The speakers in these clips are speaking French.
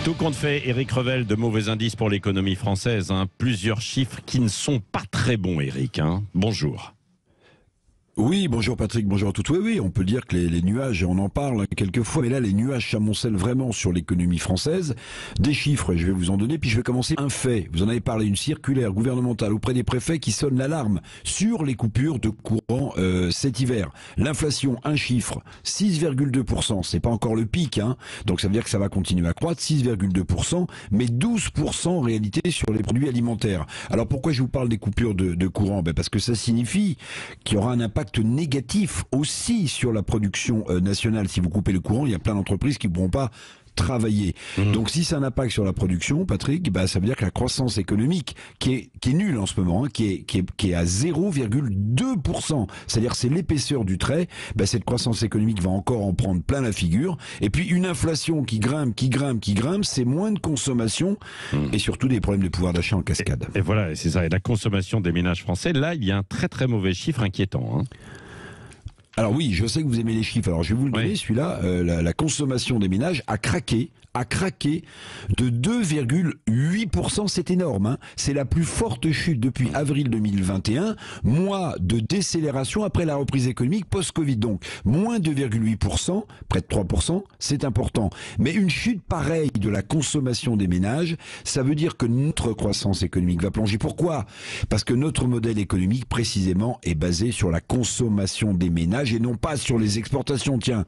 Tout compte fait, Éric Revel, de mauvais indices pour l'économie française. Plusieurs chiffres qui ne sont pas très bons, Éric. Bonjour. Oui, bonjour Patrick, bonjour à tous. Oui, on peut dire que les nuages, et on en parle quelquefois, mais là les nuages s'amoncellent vraiment sur l'économie française. Des chiffres, je vais vous en donner, puis je vais commencer un fait. Vous en avez parlé, une circulaire gouvernementale auprès des préfets qui sonne l'alarme sur les coupures de courant cet hiver. L'inflation, un chiffre, 6,2%, c'est pas encore le pic, donc ça veut dire que ça va continuer à croître, 6,2%, mais 12% en réalité sur les produits alimentaires. Alors pourquoi je vous parle des coupures de courant? Parce que ça signifie qu'il y aura un impact négatif aussi sur la production nationale. Si vous coupez le courant, il y a plein d'entreprises qui ne pourront pas travailler. Donc si c'est un impact sur la production, Patrick, ça veut dire que la croissance économique qui est nulle en ce moment, qui est à 0,2%, c'est-à-dire c'est l'épaisseur du trait, cette croissance économique va encore en prendre plein la figure. Et puis une inflation qui grimpe, c'est moins de consommation et surtout des problèmes de pouvoir d'achat en cascade. Et voilà, c'est ça. Et la consommation des ménages français, là, il y a un très très mauvais chiffre inquiétant. Alors oui, je sais que vous aimez les chiffres. Alors je vais vous le donner, celui-là, la consommation des ménages a craqué de 2,8%. C'est énorme. C'est la plus forte chute depuis avril 2021. Mois de décélération après la reprise économique post-Covid. Donc, moins 2,8%, près de 3%, c'est important. Mais une chute pareille de la consommation des ménages, ça veut dire que notre croissance économique va plonger. Pourquoi? Parce que notre modèle économique, précisément, est basé sur la consommation des ménages et non pas sur les exportations. Tiens,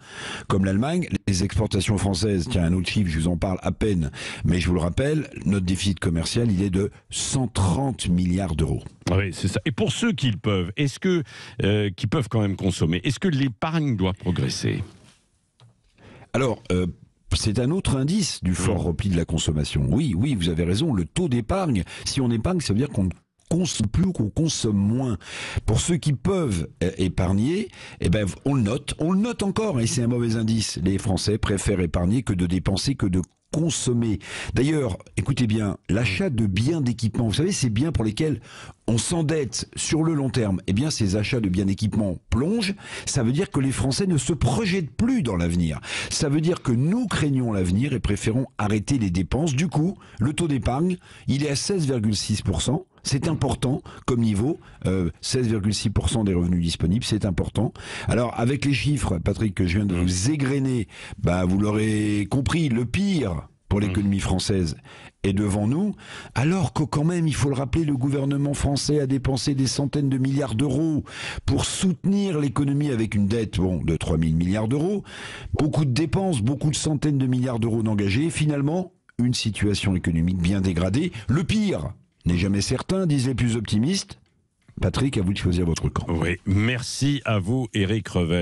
comme l'Allemagne, les exportations françaises, tiens, un autre chiffre, je vous en parle à peine, mais je vous le rappelle, notre déficit commercial, il est de 130 milliards d'euros. Oui, c'est ça. Et pour ceux qui le peuvent, qui peuvent quand même consommer, est-ce que l'épargne doit progresser? Alors, c'est un autre indice du fort repli de la consommation. Oui, vous avez raison, le taux d'épargne, si on épargne, ça veut dire qu'on consomme plus ou qu'on consomme moins. Pour ceux qui peuvent épargner, on le note encore, et c'est un mauvais indice. Les Français préfèrent épargner que de dépenser, que de consommer. D'ailleurs, écoutez bien, l'achat de biens d'équipement, vous savez, ces biens pour lesquels on s'endette sur le long terme, ces achats de biens d'équipement plongent. Ça veut dire que les Français ne se projettent plus dans l'avenir. Ça veut dire que nous craignons l'avenir et préférons arrêter les dépenses. Du coup, le taux d'épargne, il est à 16,6%. C'est important comme niveau, 16,6% des revenus disponibles, c'est important. Alors avec les chiffres, Patrick, que je viens de vous égrener, vous l'aurez compris, le pire pour l'économie française est devant nous, alors que quand même, il faut le rappeler, le gouvernement français a dépensé des centaines de milliards d'euros pour soutenir l'économie avec une dette de 3 000 milliards d'euros, beaucoup de dépenses, beaucoup de centaines de milliards d'euros d'engagés, finalement, une situation économique bien dégradée. Le pire n'est jamais certain, disent les plus optimistes. Patrick, à vous de choisir votre camp. Oui, merci à vous, Éric Revel.